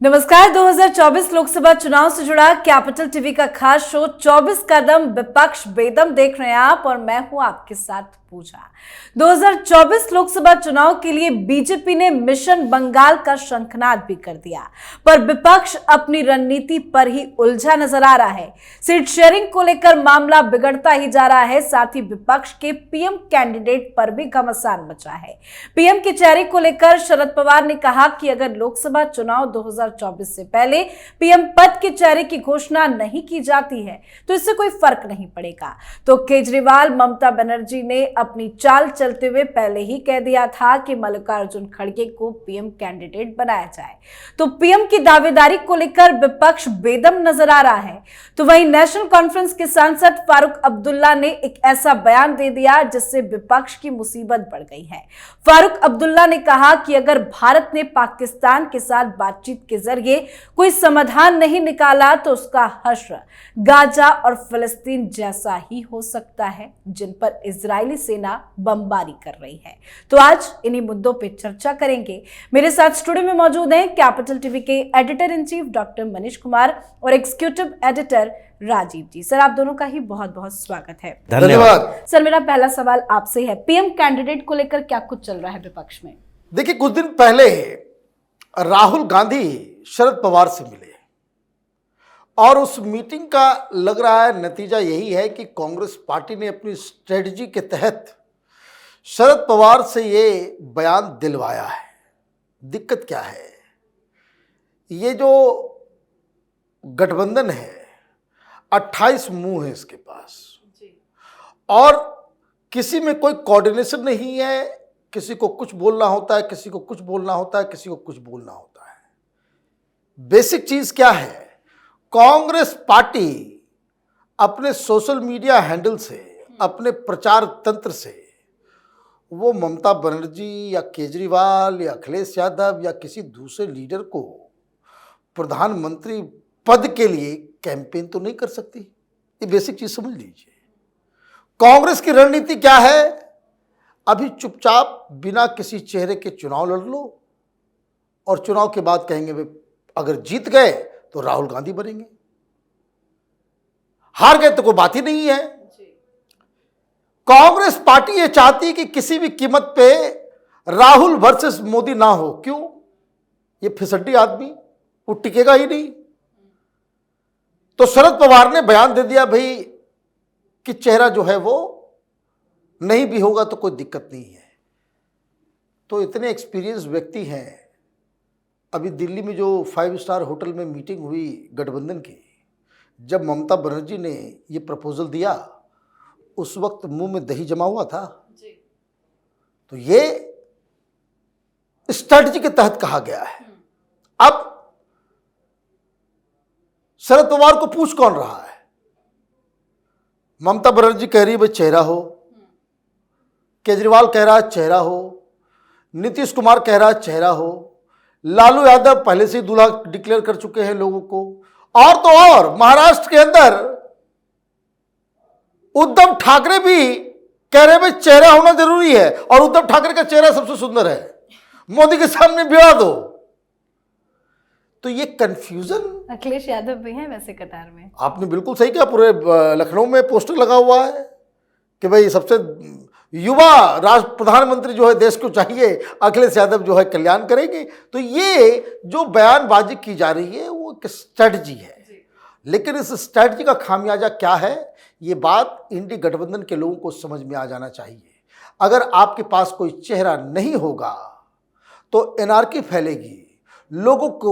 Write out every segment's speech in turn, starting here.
नमस्कार। 2024 लोकसभा चुनाव से जुड़ा कैपिटल टीवी का खास शो 24 कदम विपक्ष बेदम देख रहे हैं आप, और मैं हूं आपके साथ पूजा। 2024 लोकसभा चुनाव के लिए बीजेपी ने मिशन बंगाल का शंखनाद भी कर दिया, पर विपक्ष अपनी रणनीति पर ही उलझा नजर आ रहा है। सीट शेयरिंग को लेकर मामला बिगड़ता ही जा रहा है, साथ ही विपक्ष के पीएम कैंडिडेट पर भी घमासान मचा है। पीएम के चेहरे को लेकर शरद पवार ने कहा कि अगर लोकसभा चुनाव 2024 से पहले पीएम पद के चेहरे की घोषणा नहीं की जाती है तो इससे कोई फर्क नहीं पड़ेगा। तो केजरीवाल ममता बनर्जी ने अपनी चाल चलते हुए पहले ही कह दिया था कि मल्लिकार्जुन खड़गे को पीएम कैंडिडेट बनाया जाए। तो पीएम की दावेदारी को लेकर विपक्ष बेदम नजर आ रहा है। तो वहीं नेशनल कॉन्फ्रेंस के सांसद फारूक अब्दुल्ला ने एक ऐसा बयान दे दिया जिससे विपक्ष की मुसीबत बढ़ गई है। फारूक अब्दुल्ला ने कहा कि अगर भारत ने पाकिस्तान के साथ बातचीत के जरिए कोई समाधान नहीं निकाला तो उसका हश्र गाजा और फिलिस्तीन जैसा ही हो सकता है, जिन पर इजरायली सेना बमबारी कर रही है। तो आज इन्हीं मुद्दों पे चर्चा करेंगे। मेरे साथ स्टूडियो में मौजूद हैं कैपिटल टीवी के editor in chief doctor Manish Kumar और एग्जीक्यूटिव एडिटर राजीव जी। सर, आप दोनों का ही बहुत बहुत स्वागत है। धन्यवाद। सर, मेरा पहला सवाल आपसे है, पीएम कैंडिडेट को लेकर क्या कुछ चल रहा है विपक्ष में? देखिए, कुछ दिन पहले राहुल गांधी शरद पवार से मिले और उस मीटिंग का लग रहा है नतीजा यही है कि कांग्रेस पार्टी ने अपनी स्ट्रेटजी के तहत शरद पवार से ये बयान दिलवाया है। दिक्कत क्या है, ये जो गठबंधन है 28 मुंह है इसके पास और किसी में कोई कोऑर्डिनेशन नहीं है। किसी को कुछ बोलना होता है, किसी को कुछ बोलना होता है, किसी को कुछ बोलना होता है। बेसिक चीज क्या है, कांग्रेस पार्टी अपने सोशल मीडिया हैंडल से, अपने प्रचार तंत्र से वो ममता बनर्जी या केजरीवाल या अखिलेश यादव या किसी दूसरे लीडर को प्रधानमंत्री पद के लिए कैंपेन तो नहीं कर सकती। ये बेसिक चीज समझ लीजिए। कांग्रेस की रणनीति क्या है, अभी चुपचाप बिना किसी चेहरे के चुनाव लड़ लो और चुनाव के बाद कहेंगे वे अगर जीत गए तो राहुल गांधी बनेंगे, हार गए तो कोई बात ही नहीं है। कांग्रेस पार्टी ये चाहती है कि किसी भी कीमत पे राहुल वर्सेस मोदी ना हो। क्यों? ये फिसड्डी आदमी, वो टिकेगा ही नहीं। तो शरद पवार ने बयान दे दिया भाई कि चेहरा जो है वो नहीं भी होगा तो कोई दिक्कत नहीं है। तो इतने एक्सपीरियंस व्यक्ति हैं। अभी दिल्ली में जो 5 स्टार होटल में मीटिंग हुई गठबंधन की, जब ममता बनर्जी ने ये प्रपोजल दिया उस वक्त मुंह में दही जमा हुआ था जी। तो ये स्ट्रेटजी के तहत कहा गया है। अब शरद पवार को पूछ कौन रहा है? ममता बनर्जी कह रही है भाई चेहरा हो, केजरीवाल कह रहा है चेहरा हो, नीतीश कुमार कह रहा है चेहरा हो, लालू यादव पहले से ही दूल्हा डिक्लेयर कर चुके हैं लोगों को, और तो और महाराष्ट्र के अंदर उद्धव ठाकरे भी कह रहे भाई चेहरा होना जरूरी है और उद्धव ठाकरे का चेहरा सबसे सुंदर है, मोदी के सामने भिड़ा दो। तो ये कंफ्यूजन। अखिलेश यादव भी हैं वैसे कतार में। आपने बिल्कुल सही कहा। पूरे लखनऊ में पोस्टर लगा हुआ है कि भाई सबसे युवा राष्ट्र प्रधानमंत्री जो है देश को चाहिए, अखिलेश यादव जो है कल्याण करेंगे। तो ये जो बयानबाजी की जा रही है वो एक स्ट्रेटजी है, लेकिन इस स्ट्रेटजी का खामियाजा क्या है, ये बात इंडी गठबंधन के लोगों को समझ में आ जाना चाहिए। अगर आपके पास कोई चेहरा नहीं होगा तो एनार्की फैलेगी, लोगों को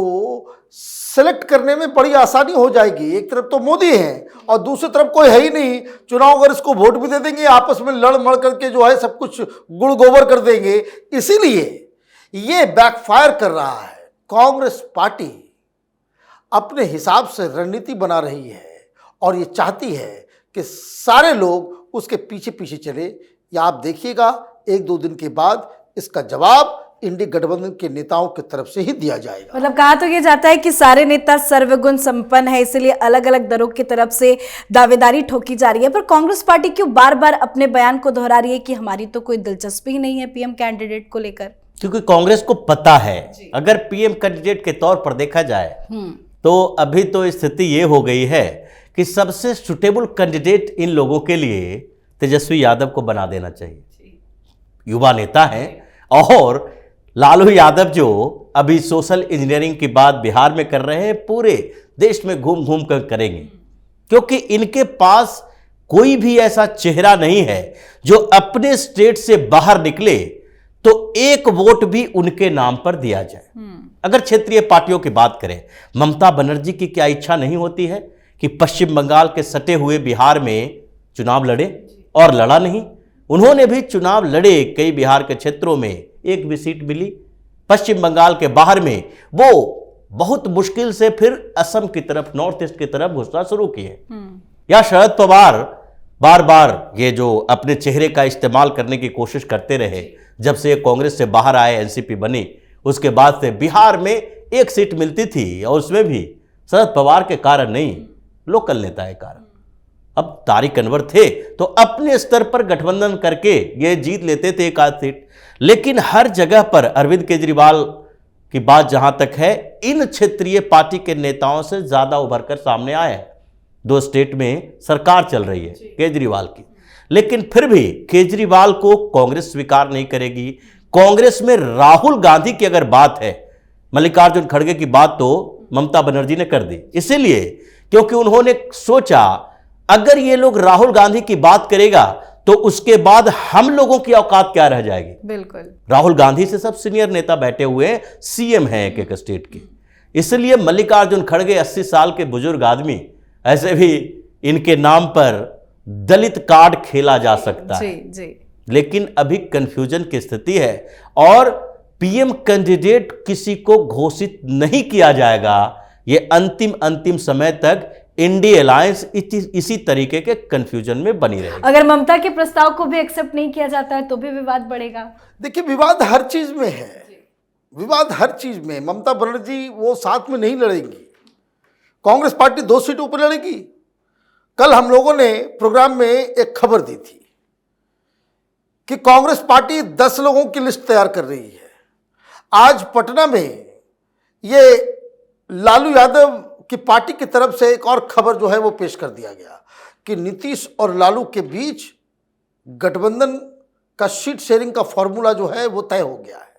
सेलेक्ट करने में बड़ी आसानी हो जाएगी। एक तरफ तो मोदी है और दूसरी तरफ कोई है ही नहीं। चुनाव अगर इसको वोट भी दे देंगे, आपस में लड़ मड़ करके जो है सब कुछ गुड़ गोबर कर देंगे। इसीलिए ये बैकफायर कर रहा है। कांग्रेस पार्टी अपने हिसाब से रणनीति बना रही है और ये चाहती है कि सारे लोग उसके पीछे पीछे चले। या आप देखिएगा 1-2 दिन के बाद इसका जवाब इंडी गठबंधन के नेताओं की तरफ से ही दिया जाएगा। मतलब कहा तो ये जाता है कि सारे नेता सर्वगुण संपन्न है, इसलिए अलग अलग दलों की तरफ से दावेदारी ठोकी जा रही है। पर कांग्रेस पार्टी क्यों बार बार अपने बयान को दोहरा रही है कि हमारी तो कोई दिलचस्पी ही नहीं है पीएम कैंडिडेट को लेकर? क्योंकि कांग्रेस को पता है अगर पीएम कैंडिडेट के तौर पर देखा जाए तो अभी तो स्थिति ये हो गई है कि सबसे सुटेबल कैंडिडेट इन लोगों के लिए तेजस्वी यादव को बना देना चाहिए। युवा नेता हैं और लालू यादव जो अभी सोशल इंजीनियरिंग की बात बिहार में कर रहे हैं, पूरे देश में घूम घूम कर करेंगे, क्योंकि इनके पास कोई भी ऐसा चेहरा नहीं है जो अपने स्टेट से बाहर निकले तो एक वोट भी उनके नाम पर दिया जाए। अगर क्षेत्रीय पार्टियों की बात करें, ममता बनर्जी की क्या इच्छा नहीं होती है कि पश्चिम बंगाल के सटे हुए बिहार में चुनाव लड़े, और लड़ा नहीं। उन्होंने भी चुनाव लड़े, कई बिहार के क्षेत्रों में एक भी सीट मिली। पश्चिम बंगाल के बाहर में वो बहुत मुश्किल से फिर असम की तरफ, नॉर्थ ईस्ट की तरफ घुसना शुरू किए। या शरद पवार बार बार ये जो अपने चेहरे का इस्तेमाल करने की कोशिश करते रहे, जब से कांग्रेस से बाहर आए, एनसीपी बनी, उसके बाद से बिहार में एक सीट मिलती थी और उसमें भी शरद पवार के कारण नहीं, लोकल नेता के कारण। अब तारिक अनवर थे तो अपने स्तर पर गठबंधन करके ये जीत लेते थे एक आध सीट, लेकिन हर जगह पर अरविंद केजरीवाल की बात जहां तक है, इन क्षेत्रीय पार्टी के नेताओं से ज्यादा उभर कर सामने आए हैं। 2 स्टेट में सरकार चल रही है केजरीवाल की, लेकिन फिर भी केजरीवाल को कांग्रेस स्वीकार नहीं करेगी। कांग्रेस में राहुल गांधी की अगर बात है, मल्लिकार्जुन खड़गे की बात तो ममता बनर्जी ने कर दी, इसीलिए क्योंकि उन्होंने सोचा अगर ये लोग राहुल गांधी की बात करेगा तो उसके बाद हम लोगों की औकात क्या रह जाएगी। बिल्कुल, राहुल गांधी से सब सीनियर नेता बैठे हुए हैं, सीएम हैं एक एक स्टेट के, इसलिए मल्लिकार्जुन खड़गे 80 साल के बुजुर्ग आदमी, ऐसे भी इनके नाम पर दलित कार्ड खेला जा सकता है। जी। लेकिन अभी कंफ्यूजन की स्थिति है और पीएम कैंडिडेट किसी को घोषित नहीं किया जाएगा। ये अंतिम समय तक इंडी अलायंस इसी तरीके के कंफ्यूजन में बनी रहेगी। अगर ममता के प्रस्ताव को भी एक्सेप्ट नहीं किया जाता है तो भी विवाद बढ़ेगा। देखिए, विवाद हर चीज में है, विवाद हर चीज में। ममता बनर्जी वो साथ में नहीं लड़ेंगी, कांग्रेस पार्टी 2 सीटों पर लड़ेगी। कल हम लोगों ने प्रोग्राम में एक खबर दी थी कि कांग्रेस पार्टी 10 लोगों की लिस्ट तैयार कर रही है। आज पटना में ये लालू यादव की पार्टी की तरफ से एक और खबर जो है वो पेश कर दिया गया कि नीतीश और लालू के बीच गठबंधन का सीट शेयरिंग का फॉर्मूला जो है वो तय हो गया है।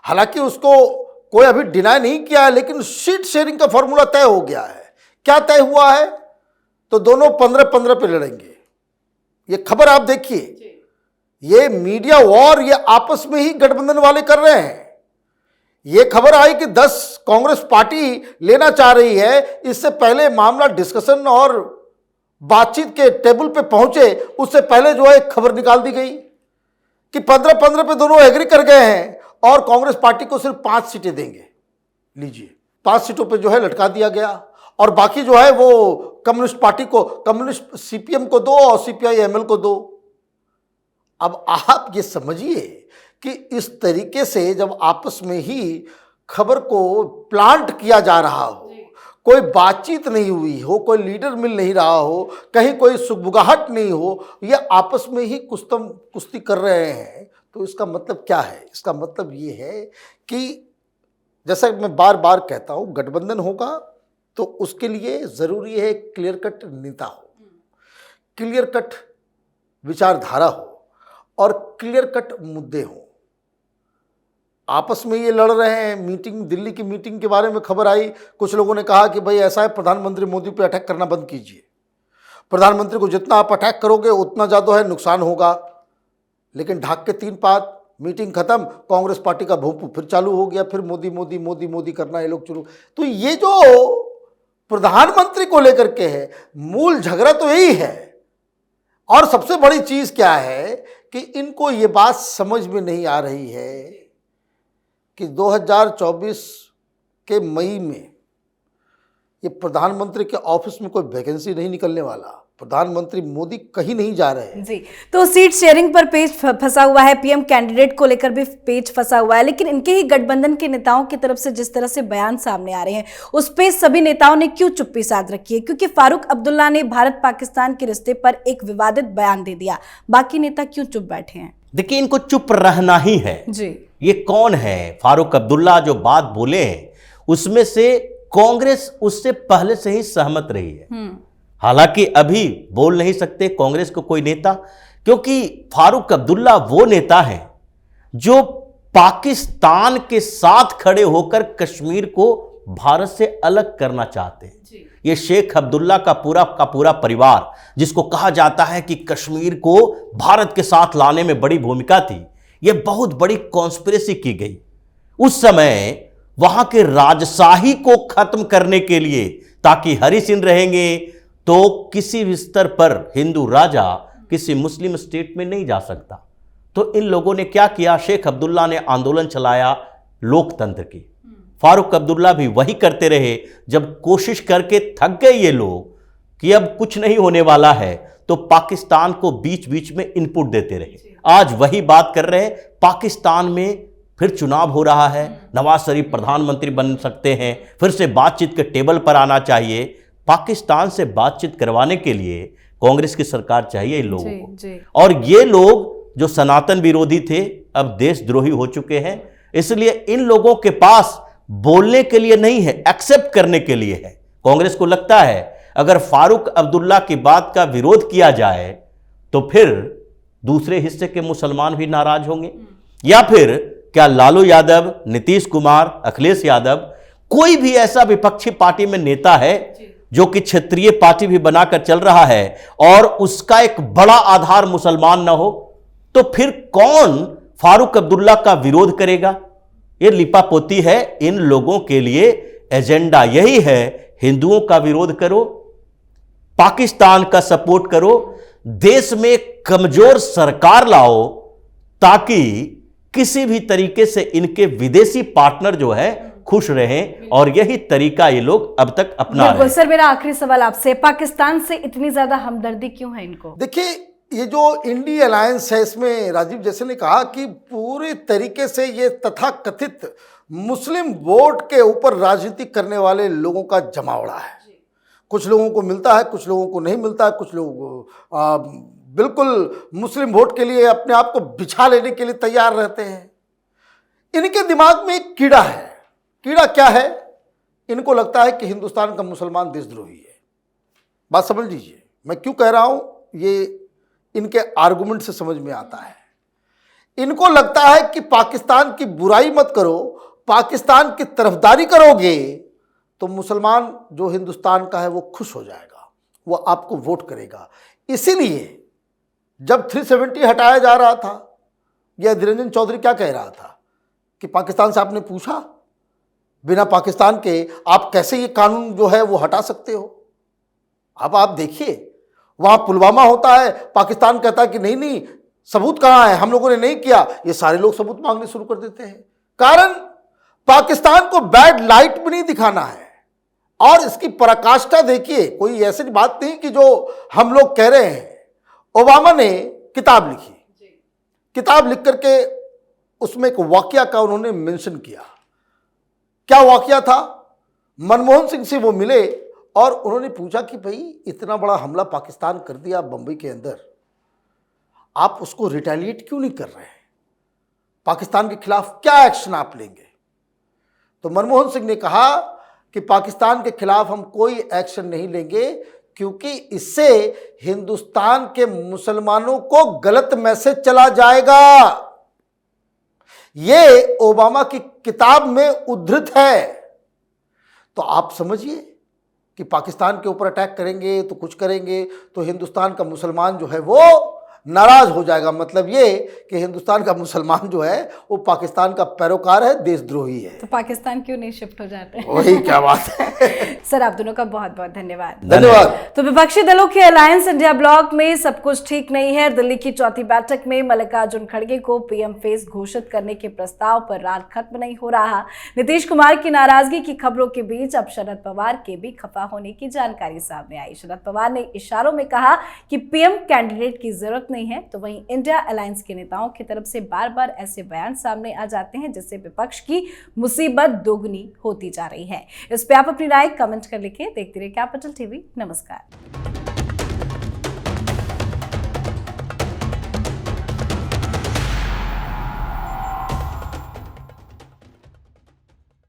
हालांकि उसको कोई अभी डिनाई नहीं किया है, लेकिन सीट शेयरिंग का फॉर्मूला तय हो गया है। क्या तय हुआ है? तो दोनों 15-15 पे लड़ेंगे। ये खबर आप देखिए, ये मीडिया वॉर ये आपस में ही गठबंधन वाले कर रहे हैं। ये खबर आई कि 10 कांग्रेस पार्टी लेना चाह रही है। इससे पहले मामला डिस्कशन और बातचीत के टेबल पे पहुंचे, उससे पहले जो है एक खबर निकाल दी गई कि 15-15 पे दोनों एग्री कर गए हैं और कांग्रेस पार्टी को सिर्फ 5 सीटें देंगे। लीजिए, 5 सीटों पे जो है लटका दिया गया और बाकी जो है वो कम्युनिस्ट पार्टी को, कम्युनिस्ट सीपीएम को दो और सीपीआई-एमएल को दो। अब आप ये समझिए कि इस तरीके से जब आपस में ही खबर को प्लांट किया जा रहा हो, कोई बातचीत नहीं हुई हो, कोई लीडर मिल नहीं रहा हो, कहीं कोई सुगबुगाहट नहीं हो, ये आपस में ही कुश्ती कर रहे हैं, तो इसका मतलब क्या है? इसका मतलब ये है कि जैसा मैं बार बार कहता हूँ, गठबंधन होगा तो उसके लिए ज़रूरी है क्लियर कट नेता हो, क्लियर कट विचारधारा हो और क्लियर कट मुद्दे हों। आपस में ये लड़ रहे हैं। मीटिंग, दिल्ली की मीटिंग के बारे में खबर आई, कुछ लोगों ने कहा कि भाई ऐसा है, प्रधानमंत्री मोदी पे अटैक करना बंद कीजिए, प्रधानमंत्री को जितना आप अटैक करोगे उतना ज़्यादा है नुकसान होगा। लेकिन ढाक के 3 पात, मीटिंग खत्म, कांग्रेस पार्टी का भोंपू फिर चालू हो गया, फिर मोदी मोदी मोदी मोदी करना ये लोग शुरू। तो ये जो प्रधानमंत्री को लेकर के है, मूल झगड़ा तो यही है। और सबसे बड़ी चीज़ क्या है कि इनको ये बात समझ में नहीं आ रही है कि 2024 के मई में ये प्रधानमंत्री के ऑफिस में कोई वैकेंसी नहीं निकलने वाला। प्रधानमंत्री मोदी कहीं नहीं जा रहे हैं। जी, तो सीट शेयरिंग पर पेच फंसा हुआ है, पीएम कैंडिडेट को लेकर भी पेच फंसा हुआ है, लेकिन इनके ही गठबंधन के नेताओं की तरफ से जिस तरह से बयान सामने आ रहे हैं, उस पे सभी नेताओं ने क्यों चुप्पी साध रखी है? क्योंकि फारूक अब्दुल्ला ने भारत पाकिस्तान के रिश्ते पर एक विवादित बयान दे दिया, बाकी नेता क्यों चुप बैठे हैं? देखिए, इनको चुप रहना ही है जी। ये कौन है फारूक अब्दुल्ला जो बात बोले हैं, उसमें से कांग्रेस उससे पहले से ही सहमत रही है। हालांकि अभी बोल नहीं सकते कांग्रेस को कोई नेता, क्योंकि फारूक अब्दुल्ला वो नेता है जो पाकिस्तान के साथ खड़े होकर कश्मीर को भारत से अलग करना चाहते हैं। ये शेख अब्दुल्ला का पूरा परिवार, जिसको कहा जाता है कि कश्मीर को भारत के साथ लाने में बड़ी भूमिका थी, यह बहुत बड़ी कॉन्स्पिरेसी की गई। उस समय वहां के राजशाही को खत्म करने के लिए, ताकि हरि सिंह रहेंगे तो किसी भी स्तर पर हिंदू राजा किसी मुस्लिम स्टेट में नहीं जा सकता। तो इन लोगों ने क्या किया, शेख अब्दुल्ला ने आंदोलन चलाया लोकतंत्र की। फारूक अब्दुल्ला भी वही करते रहे। जब कोशिश करके थक गए ये लोग कि अब कुछ नहीं होने वाला है, तो पाकिस्तान को बीच बीच में इनपुट देते रहे। आज वही बात कर रहे हैं। पाकिस्तान में फिर चुनाव हो रहा है, नवाज शरीफ प्रधानमंत्री बन सकते हैं, फिर से बातचीत के टेबल पर आना चाहिए। पाकिस्तान से बातचीत करवाने के लिए कांग्रेस की सरकार चाहिए इन लोगों को। और ये लोग जो सनातन विरोधी थे अब देशद्रोही हो चुके हैं, इसलिए इन लोगों के पास बोलने के लिए नहीं है, एक्सेप्ट करने के लिए है। कांग्रेस को लगता है अगर फारूक अब्दुल्ला की बात का विरोध किया जाए तो फिर दूसरे हिस्से के मुसलमान भी नाराज होंगे, या फिर क्या लालू यादव, नीतीश कुमार, अखिलेश यादव, कोई भी ऐसा विपक्षी पार्टी में नेता है जो कि क्षेत्रीय पार्टी भी बनाकर चल रहा है और उसका एक बड़ा आधार मुसलमान ना हो, तो फिर कौन फारूक अब्दुल्ला का विरोध करेगा? ये लिपापोती है इन लोगों के लिए। एजेंडा यही है, हिंदुओं का विरोध करो, पाकिस्तान का सपोर्ट करो, देश में कमजोर सरकार लाओ, ताकि किसी भी तरीके से इनके विदेशी पार्टनर जो है खुश रहें। और यही तरीका ये लोग अब तक अपना रहे हैं। सर, मेरा आखिरी सवाल आपसे, पाकिस्तान से इतनी ज्यादा हमदर्दी क्यों है इनको? देखिए, ये जो इंडी अलायंस है, इसमें राजीव जैसे ने कहा कि पूरी तरीके से ये तथाकथित मुस्लिम वोट के ऊपर राजनीति करने वाले लोगों का जमावड़ा है। कुछ लोगों को मिलता है, कुछ लोगों को नहीं मिलता है, कुछ लोग बिल्कुल मुस्लिम वोट के लिए अपने आप को बिछा लेने के लिए तैयार रहते हैं। इनके दिमाग में एक कीड़ा है। कीड़ा क्या है? इनको लगता है कि हिंदुस्तान का मुसलमान देशद्रोही है। बात समझ लीजिए मैं क्यों कह रहा हूं, ये इनके आर्गुमेंट से समझ में आता है। इनको लगता है कि पाकिस्तान की बुराई मत करो, पाकिस्तान की तरफदारी करोगे तो मुसलमान जो हिंदुस्तान का है वो खुश हो जाएगा, वो आपको वोट करेगा। इसीलिए जब 370 हटाया जा रहा था, यह अधीर रंजन चौधरी क्या कह रहा था कि पाकिस्तान से आपने पूछा, बिना पाकिस्तान के आप कैसे ये कानून जो है वो हटा सकते हो? अब आप देखिए, वहां पुलवामा होता है, पाकिस्तान कहता है कि नहीं नहीं, सबूत कहां है, हम लोगों ने नहीं किया। ये सारे लोग सबूत मांगने शुरू कर देते हैं। कारण पाकिस्तान को बैड लाइट भी नहीं दिखाना है। और इसकी पराकाष्ठा देखिए, कोई ऐसी बात नहीं कि जो हम लोग कह रहे हैं। ओबामा ने किताब लिखी, किताब लिख करके उसमें एक वाकया का उन्होंने मेंशन किया। क्या वाकया था? मनमोहन सिंह से वो मिले और उन्होंने पूछा कि भाई इतना बड़ा हमला पाकिस्तान कर दिया बंबई के अंदर, आप उसको रिटेलिएट क्यों नहीं कर रहे हैं? पाकिस्तान के खिलाफ क्या एक्शन आप लेंगे? तो मनमोहन सिंह ने कहा कि पाकिस्तान के खिलाफ हम कोई एक्शन नहीं लेंगे, क्योंकि इससे हिंदुस्तान के मुसलमानों को गलत मैसेज चला जाएगा। ये ओबामा की किताब में उद्धृत है। तो आप समझिए कि पाकिस्तान के ऊपर अटैक करेंगे तो कुछ करेंगे तो हिंदुस्तान का मुसलमान जो है वो नाराज हो जाएगा। मतलब ये कि हिंदुस्तान का मुसलमान जो है वो पाकिस्तान का पैरोकार है, देशद्रोही है। तो पाकिस्तान क्यों नहीं शिफ्ट हो जाते? वही क्या बात है। सर, आप दोनों का बहुत बहुत धन्यवाद। धन्यवाद। तो विपक्षी दलों के अलायंस इंडिया ब्लॉक में सब कुछ ठीक नहीं है। दिल्ली की चौथी बैठक में मल्लिकार्जुन खड़गे को पीएम फेस घोषित करने के प्रस्ताव पर रात खत्म नहीं हो रहा। नीतीश कुमार की नाराजगी की खबरों के बीच अब शरद पवार के भी खफा होने की जानकारी सामने आई। शरद पवार ने इशारों में कहा कि पीएम कैंडिडेट की जरूरत नहीं है, तो वहीं इंडिया अलायंस के नेताओं की तरफ से बार बार ऐसे बयान सामने आ जाते हैं जिससे विपक्ष की मुसीबत दोगुनी होती जा रही है। इस पे आप अपनी राय कमेंट कर लिखें। देखते रहिए कैपिटल टीवी। नमस्कार।